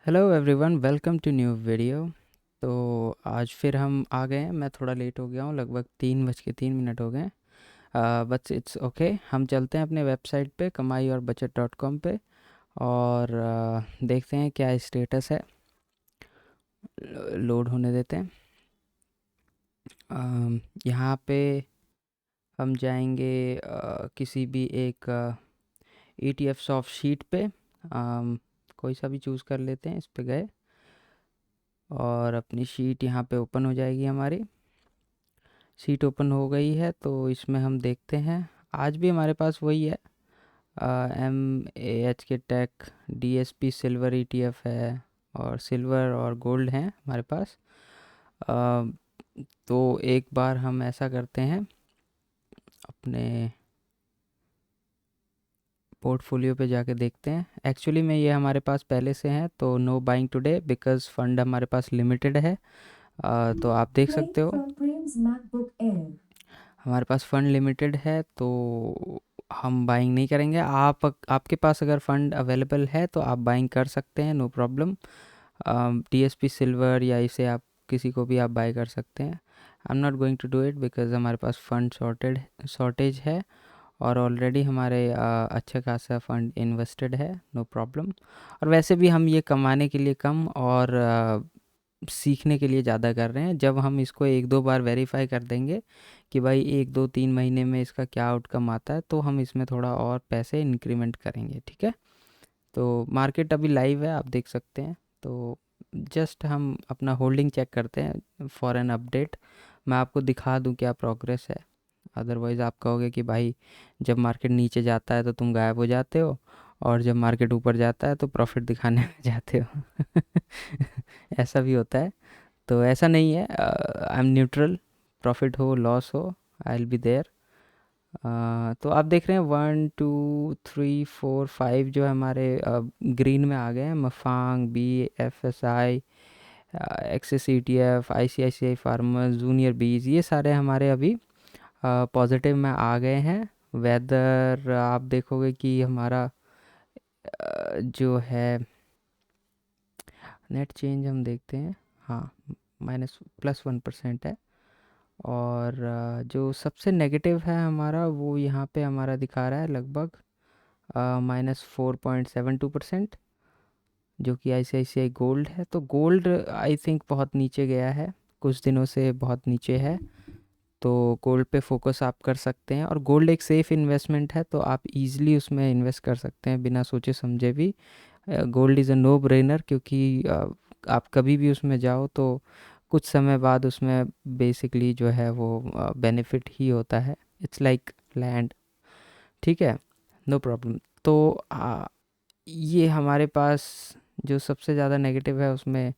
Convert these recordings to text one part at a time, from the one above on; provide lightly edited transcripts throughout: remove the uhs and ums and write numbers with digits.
Hello everyone, welcome to new video. तो आज फिर हम आ गए हैं। मैं थोड़ा लेट हो गया हूँ, लगभग 3:03 हो गए हैं। But it's okay. हम चलते हैं अपने वेबसाइट पे kamaiaur budget.com पे और देखते हैं क्या स्टेटस है। लोड होने देते हैं। यहाँ पे हम जाएंगे किसी भी एक ETF सॉफ्ट शीट पे। कोई सा भी चूज़ कर लेते हैं। इस पे गए और अपनी शीट यहाँ पे ओपन हो जाएगी। हमारी शीट ओपन हो गई है तो इसमें हम देखते हैं। आज भी हमारे पास वही है, MAH के टेक DSP सिल्वर ETF है और सिल्वर और गोल्ड हैं हमारे पास। अ, तो एक बार हम ऐसा करते हैं, अपने पोर्टफोलियो पे जाके देखते हैं। एक्चुअली में ये हमारे पास पहले से हैं, तो know buying today because fund हमारे पास लिमिटेड है। तो आप देख सकते हो हमारे पास फ़ंड लिमिटेड है, तो हम बाइंग नहीं करेंगे। आपके पास अगर फ़ंड अवेलेबल है तो आप बाइंग कर सकते हैं, नो प्रॉब्लम। DSP सिल्वर या इसे आप किसी को भी आप बाय कर सकते हैं। I am not going to do it because हमारे पास फ़ंड शॉर्टेज है और ऑलरेडी हमारे अच्छा खासा फ़ंड इन्वेस्टेड है, नो प्रॉब्लम। और वैसे भी हम ये कमाने के लिए कम और सीखने के लिए ज़्यादा कर रहे हैं। जब हम इसको एक दो बार वेरीफाई कर देंगे कि भाई 1 2 3 महीने में इसका क्या आउटकम आता है, तो हम इसमें थोड़ा और पैसे इंक्रीमेंट करेंगे, ठीक है। तो मार्केट अभी लाइव है, आप देख सकते हैं। तो जस्ट हम अपना होल्डिंग चेक करते हैं फॉर एन अपडेट। मैं आपको दिखा दूं क्या प्रोग्रेस है। अदरवाइज़ आप कहोगे कि भाई जब मार्केट नीचे जाता है तो तुम गायब हो जाते हो और जब मार्केट ऊपर जाता है तो प्रॉफिट दिखाने लग जाते हो। ऐसा भी होता है। तो ऐसा नहीं है, आई एम न्यूट्रल। प्रॉफिट हो लॉस हो, आई विल बी देयर। तो आप देख रहे हैं 1 2 3 4 5 जो हमारे ग्रीन में आ गए हैं। मफांग, BFSI, axis ETF, ICICI farmers, junior बीज, ये सारे हमारे अभी पॉजिटिव में आ गए हैं। वेदर आप देखोगे कि हमारा जो है नेट चेंज हम देखते हैं, हाँ, +1% है। और जो सबसे नेगेटिव है हमारा, वो यहाँ पे हमारा दिखा रहा है लगभग -4.72%, जो कि ICICI गोल्ड है। तो गोल्ड आई थिंक बहुत नीचे गया है, कुछ दिनों से बहुत नीचे है। तो गोल्ड पे फोकस आप कर सकते हैं और गोल्ड एक सेफ़ इन्वेस्टमेंट है, तो आप इजीली उसमें इन्वेस्ट कर सकते हैं बिना सोचे समझे भी। Gold is a no brainer, क्योंकि आप कभी भी उसमें जाओ तो कुछ समय बाद उसमें बेसिकली जो है वो बेनिफिट ही होता है। इट्स लाइक लैंड, ठीक है, नो प्रॉब्लम। तो ये हमारे पास जो सबसे ज़्यादा नेगेटिव है उसमें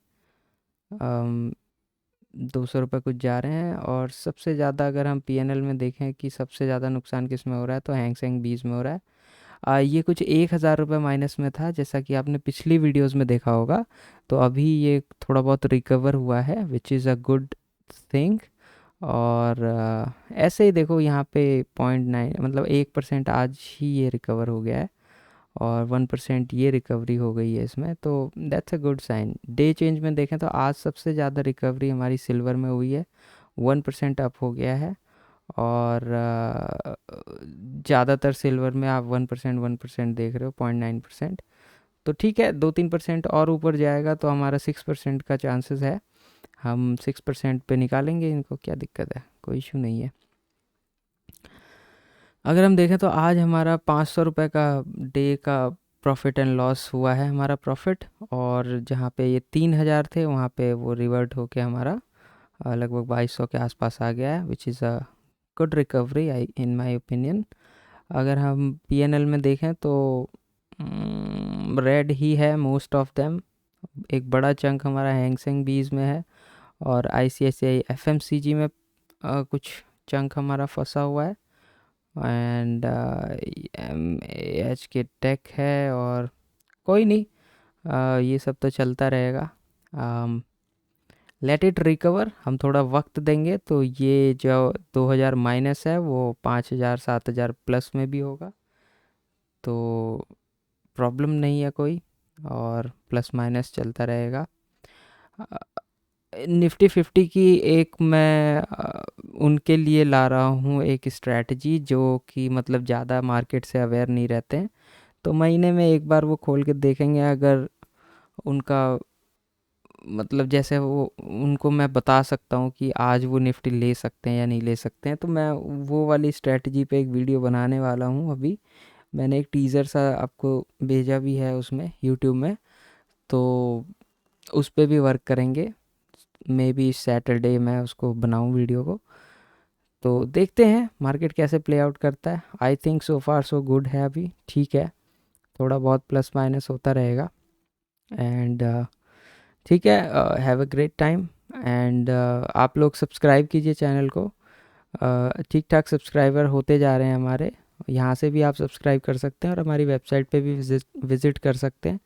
200 रुपये कुछ जा रहे हैं। और सबसे ज़्यादा अगर हम PNL में देखें कि सबसे ज़्यादा नुकसान किस में हो रहा है, तो हैंग सेंग बीज में हो रहा है। ये कुछ 1,000 रुपये माइनस में था, जैसा कि आपने पिछली वीडियोस में देखा होगा। तो अभी ये थोड़ा बहुत रिकवर हुआ है, which is a good thing. और ऐसे ही देखो यहाँ पे 0.9 मतलब 1% आज ही ये रिकवर हो गया है और 1% ये रिकवरी हो गई है इसमें। तो that's a good sign. Day change में देखें तो आज सबसे ज़्यादा रिकवरी हमारी सिल्वर में हुई है, 1% अप हो गया है। और ज़्यादातर सिल्वर में आप 1% देख रहे हो, 0.9%। तो ठीक है, 2 3% और ऊपर जाएगा तो हमारा 6% का चांसेस है। हम 6% पे निकालेंगे इनको, क्या दिक्कत है, कोई इशू नहीं है। अगर हम देखें तो आज हमारा 500 रुपये का डे का प्रॉफिट एंड लॉस हुआ है हमारा प्रॉफिट। और जहाँ पे ये 3,000 थे वहाँ पे वो रिवर्ट होके हमारा लगभग 2,200 के आसपास आ गया है, which is a good recovery I in my opinion. अगर हम PNL में देखें तो रेड ही है मोस्ट ऑफ देम। एक बड़ा चंक हमारा हैंगसेंग बीज में है और ICICI FMCG में कुछ चंक हमारा फंसा हुआ है। एंड MAH के टेक है और कोई नहीं, ये सब तो चलता रहेगा। लेट इट रिकवर, हम थोड़ा वक्त देंगे तो ये जो 2,000 माइनस है वो 5,000 7,000 प्लस में भी होगा। तो प्रॉब्लम नहीं है कोई। और प्लस माइनस चलता रहेगा। निफ्टी 50 की एक मैं उनके लिए ला रहा हूँ एक स्ट्रैटेजी, जो कि मतलब ज़्यादा मार्केट से अवेयर नहीं रहते हैं, तो महीने में एक बार वो खोल के देखेंगे। अगर उनका मतलब जैसे वो उनको मैं बता सकता हूँ कि आज वो निफ्टी ले सकते हैं या नहीं ले सकते हैं, तो मैं वो वाली स्ट्रैटेजी पे एक वीडियो बनाने वाला हूँ अभी। मैंने एक टीज़र सा आपको भेजा भी है उसमें यूट्यूब में, तो उस पे भी वर्क करेंगे। मे बी सैटरडे मैं उसको बनाऊँ वीडियो को, तो देखते हैं मार्केट कैसे प्ले आउट करता है। I think so far so good है, अभी ठीक है, थोड़ा बहुत प्लस माइनस होता रहेगा। एंड ठीक है, have a great time. And आप लोग सब्सक्राइब कीजिए चैनल को। ठीक ठाक सब्सक्राइबर होते जा रहे हैं हमारे। यहाँ से भी आप सब्सक्राइब कर सकते हैं और हमारी वेबसाइट पे भी विज़िट कर सकते हैं,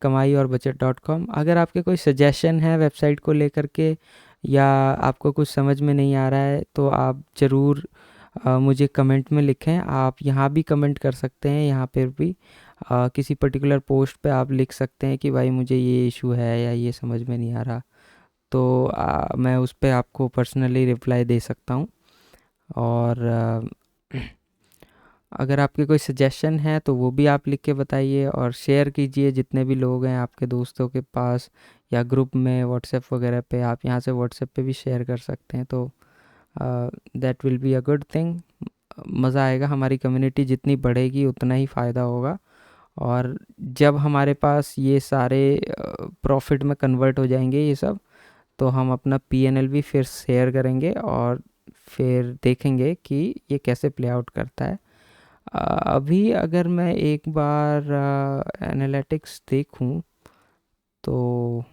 kamaiaur budget.com। अगर आपके कोई सजेशन है वेबसाइट को लेकर के, या आपको कुछ समझ में नहीं आ रहा है, तो आप ज़रूर मुझे कमेंट में लिखें। आप यहाँ भी कमेंट कर सकते हैं, यहाँ पर भी किसी पर्टिकुलर पोस्ट पे आप लिख सकते हैं कि भाई मुझे ये इशू है या ये समझ में नहीं आ रहा, तो मैं उस पे आपको पर्सनली रिप्लाई दे सकता हूँ। और अगर आपके कोई सजेशन है तो वो भी आप लिख के बताइए और शेयर कीजिए जितने भी लोग हैं आपके दोस्तों के पास, या ग्रुप में व्हाट्सएप वगैरह पे। आप यहाँ से व्हाट्सएप पे भी शेयर कर सकते हैं, तो that will be a good thing. मज़ा आएगा, हमारी कम्युनिटी जितनी बढ़ेगी उतना ही फ़ायदा होगा। और जब हमारे पास ये सारे प्रॉफिट में कन्वर्ट हो जाएंगे ये सब, तो हम अपना पीएनएल भी फिर शेयर करेंगे और फिर देखेंगे कि ये कैसे प्ले आउट करता है। अभी अगर मैं एक बार एनालिटिक्स देखूं, तो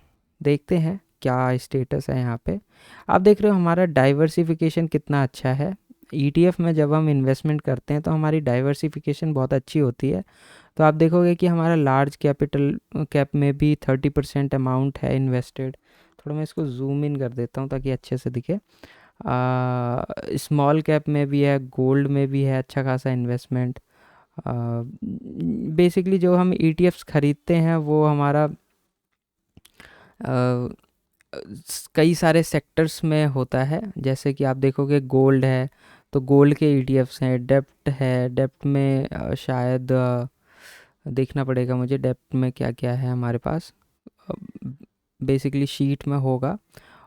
देखते हैं क्या स्टेटस है यहाँ पे। आप देख रहे हो हमारा डाइवर्सिफिकेशन कितना अच्छा है। ईटीएफ में जब हम इन्वेस्टमेंट करते हैं तो हमारी डाइवर्सिफिकेशन बहुत अच्छी होती है। तो आप देखोगे कि हमारा लार्ज कैपिटल कैप में भी 30% अमाउंट है इन्वेस्टेड। थोड़ा मैं इसको जूम इन कर देता हूँ ताकि अच्छे से दिखे। स्मॉल कैप में भी है, गोल्ड में भी है अच्छा खासा इन्वेस्टमेंट। बेसिकली जो हम ईटीएफ्स खरीदते हैं वो हमारा कई सारे सेक्टर्स में होता है। जैसे कि आप देखोगे गोल्ड है तो गोल्ड के ईटीएफ्स हैं, डेप्ट है, डेप्ट में शायद देखना पड़ेगा मुझे डेप्ट में क्या क्या है हमारे पास। बेसिकली शीट में होगा।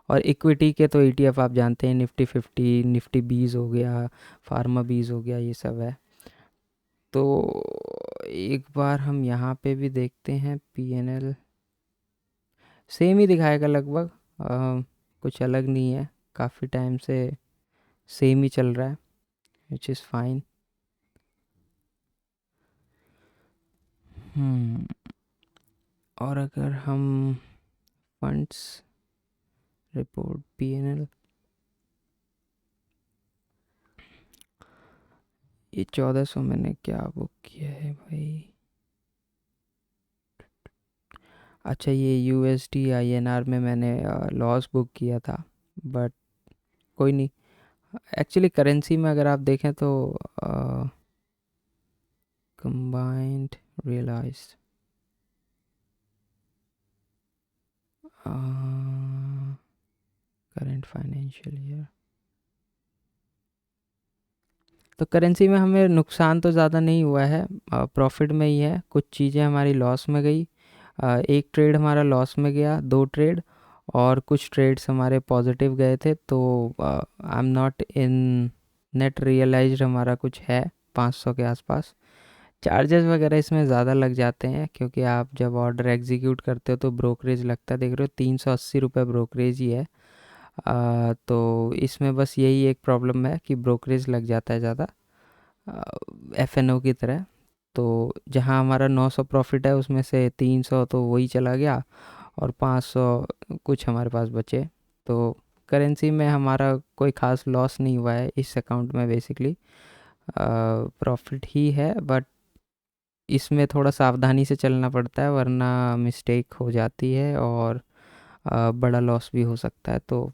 और इक्विटी के तो ईटीएफ आप जानते हैं, निफ्टी 50, निफ्टी 20 हो गया, फार्मा 20 हो गया, ये सब है। तो एक बार हम यहाँ पे भी देखते हैं पीएनएल, सेम ही दिखाएगा लगभग, कुछ अलग नहीं है, काफ़ी टाइम से सेम ही चल रहा है, विच इज़ फाइन। और अगर हम फंड्स रिपोर्ट पीएनएल, ये 1400 मैंने क्या बुक किया है भाई। अच्छा, ये यूएसडी आईएनआर में मैंने लॉस बुक किया था, बट कोई नहीं। एक्चुअली करेंसी में अगर आप देखें तो combined realized current financial year, तो करेंसी में हमें नुकसान तो ज़्यादा नहीं हुआ है, प्रॉफिट में ही है। कुछ चीज़ें हमारी लॉस में गई, एक ट्रेड हमारा लॉस में गया, 2 ट्रेड, और कुछ ट्रेड्स हमारे पॉजिटिव गए थे। तो I am not in net realized हमारा कुछ है 500 के आसपास। चार्जेस वगैरह इसमें ज़्यादा लग जाते हैं क्योंकि आप जब ऑर्डर एग्जीक्यूट करते हो तो ब्रोकरेज लगता है, देख रहे हो 380 रुपये ब्रोकरेज ही है। तो इसमें बस यही एक प्रॉब्लम है कि ब्रोकरेज लग जाता है ज़्यादा, एफ की तरह। तो जहाँ हमारा 900 प्रॉफिट है उसमें से 300 तो वही चला गया, और 500 कुछ हमारे पास बचे। तो करेंसी में हमारा कोई ख़ास लॉस नहीं हुआ है इस अकाउंट में, बेसिकली प्रॉफिट ही है। बट इसमें थोड़ा सावधानी से चलना पड़ता है वरना मिस्टेक हो जाती है और बड़ा लॉस भी हो सकता है। तो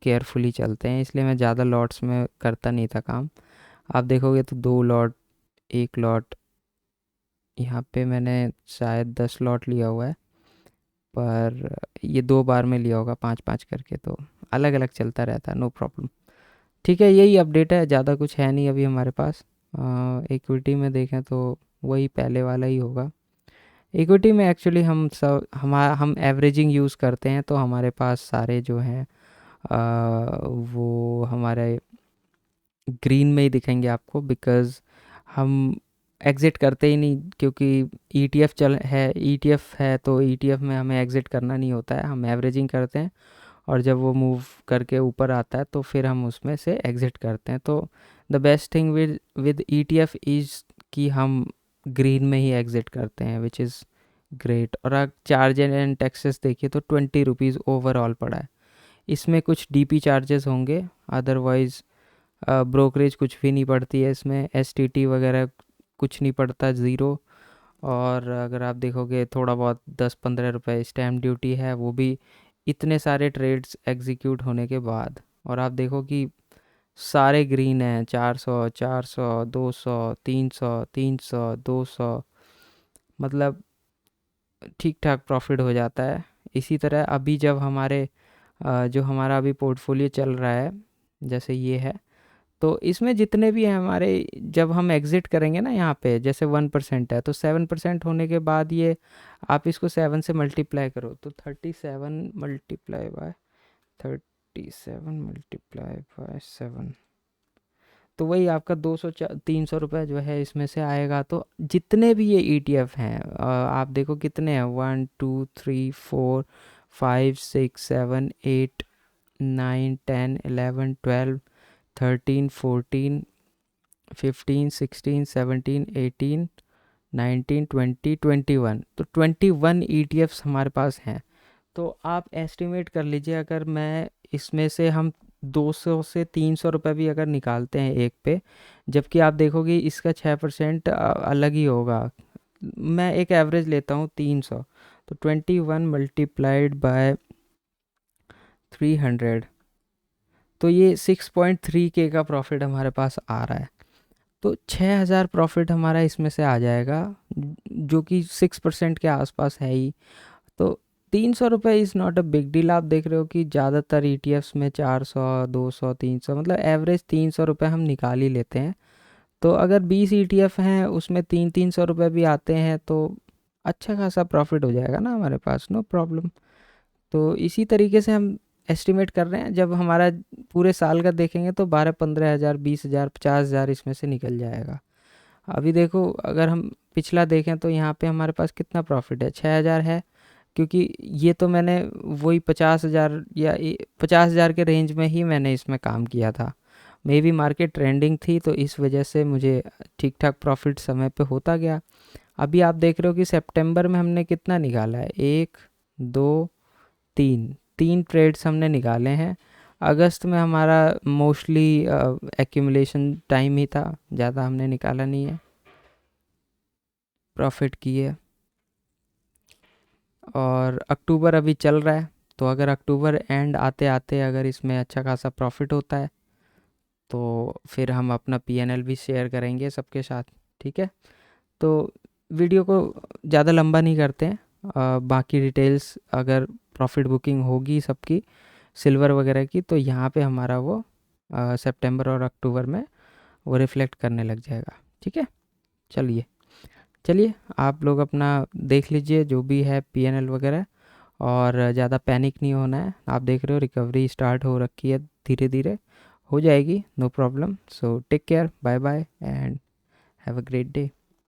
केयरफुली चलते हैं, इसलिए मैं ज़्यादा लॉट्स में करता नहीं था काम। आप देखोगे तो 2 लॉट, 1 लॉट, यहाँ पे मैंने शायद 10 लॉट लिया हुआ है, पर ये 2 बार में लिया होगा 5-5 करके, तो अलग अलग चलता रहता है, नो प्रॉब्लम। ठीक है, यही अपडेट है, ज़्यादा कुछ है नहीं अभी हमारे पास। इक्विटी में देखें तो वही पहले वाला ही होगा। इक्विटी में एक्चुअली हम एवरेजिंग यूज़ करते हैं, तो हमारे पास सारे जो हैं वो हमारे ग्रीन में ही दिखेंगे आपको, बिकॉज़ हम एग्ज़िट करते ही नहीं, क्योंकि ईटीएफ है तो ईटीएफ में हमें एग्ज़िट करना नहीं होता है, हम एवरेजिंग करते हैं, और जब वो मूव करके ऊपर आता है तो फिर हम उसमें से एग्ज़िट करते हैं। तो the best thing with ETF is कि हम ग्रीन में ही एग्ज़िट करते हैं, विच इज़ ग्रेट। और अगर चार्ज एंड टैक्सेस देखिए तो 20 रुपीज़ ओवरऑल पड़ा है। इसमें कुछ डीपी चार्जेस होंगे, अदरवाइज़ ब्रोकरेज कुछ भी नहीं पड़ती है इसमें, एसटीटी वगैरह कुछ नहीं पड़ता, ज़ीरो। और अगर आप देखोगे थोड़ा बहुत 10-15 रुपए स्टैम्प ड्यूटी है, वो भी इतने सारे ट्रेड्स एग्जीक्यूट होने के बाद। और आप देखो कि सारे ग्रीन हैं, 400 400 200 300 300 200, मतलब ठीक ठाक प्रॉफिट हो जाता है। इसी तरह अभी जब जो हमारा अभी पोर्टफोलियो चल रहा है, जैसे ये है, तो इसमें जितने भी हैं हमारे, जब हम एग्ज़िट करेंगे ना यहाँ पे, जैसे 1% है तो 7% होने के बाद ये, आप इसको 7 से मल्टीप्लाई करो तो 37 तो वही आपका 200-300 रुपये जो है इसमें से आएगा। तो जितने भी ये ईटीएफ हैं, आप देखो कितने हैं, 1 2 3 4 5 6 7 8 9 10 11 12 13 14 15 16 17 18 19 20 21, तो 21 ईटीएफ्स हमारे पास हैं। तो आप एस्टिमेट कर लीजिए, अगर मैं इसमें से हम 200 से 300 रुपये भी अगर निकालते हैं एक पे, जबकि आप देखोगे इसका 6% अलग ही होगा। मैं एक एवरेज लेता हूँ 300, तो 21 मल्टीप्लाइड बाय 300, तो ये 6.3 के का प्रॉफिट हमारे पास आ रहा है। तो 6,000 प्रॉफिट हमारा इसमें से आ जाएगा, जो कि 6% के आसपास है ही। तो 300 रुपये is not a big deal. आप देख रहे हो कि ज़्यादातर ईटीएफ्स में 400 200 300, मतलब एवरेज 300 रुपये हम निकाल ही लेते हैं। तो अगर 20 ईटीएफ हैं, उसमें 300 रुपये भी आते हैं, तो अच्छा खासा प्रॉफिट हो जाएगा ना हमारे पास, नो प्रॉब्लम। तो इसी तरीके से हम एस्टिमेट कर रहे हैं, जब हमारा पूरे साल का देखेंगे तो 12-15 हज़ार 20,000 50,000 इसमें से निकल जाएगा। अभी देखो, अगर हम पिछला देखें तो यहाँ पे हमारे पास कितना प्रॉफिट है, 6,000 है, क्योंकि ये तो मैंने वही 50,000 या 50,000 के रेंज में ही मैंने इसमें काम किया था। मे बी मार्केट ट्रेंडिंग थी, तो इस वजह से मुझे ठीक ठाक प्रॉफिट समय पे होता गया। अभी आप देख रहे हो कि सितंबर में हमने कितना निकाला है, 1 2 3 ट्रेड्स हमने निकाले हैं। अगस्त में हमारा मोस्टली एक्यूमुलेशन टाइम ही था, ज़्यादा हमने निकाला नहीं है, प्रॉफिट किए। और अक्टूबर अभी चल रहा है, तो अगर अक्टूबर एंड आते आते अगर इसमें अच्छा खासा प्रॉफिट होता है, तो फिर हम अपना पीएनएल भी शेयर करेंगे सबके साथ। ठीक है, तो वीडियो को ज़्यादा लंबा नहीं करते हैं। बाकी डिटेल्स, अगर प्रॉफिट बुकिंग होगी सबकी सिल्वर वगैरह की, तो यहाँ पे हमारा वो सितंबर और अक्टूबर में वो रिफ्लेक्ट करने लग जाएगा। ठीक है, चलिए चलिए, आप लोग अपना देख लीजिए जो भी है पीएनएल वगैरह, और ज़्यादा पैनिक नहीं होना है। आप देख रहे हो रिकवरी स्टार्ट हो रखी है, धीरे धीरे हो जाएगी, no problem. So take care, bye bye and have a great day.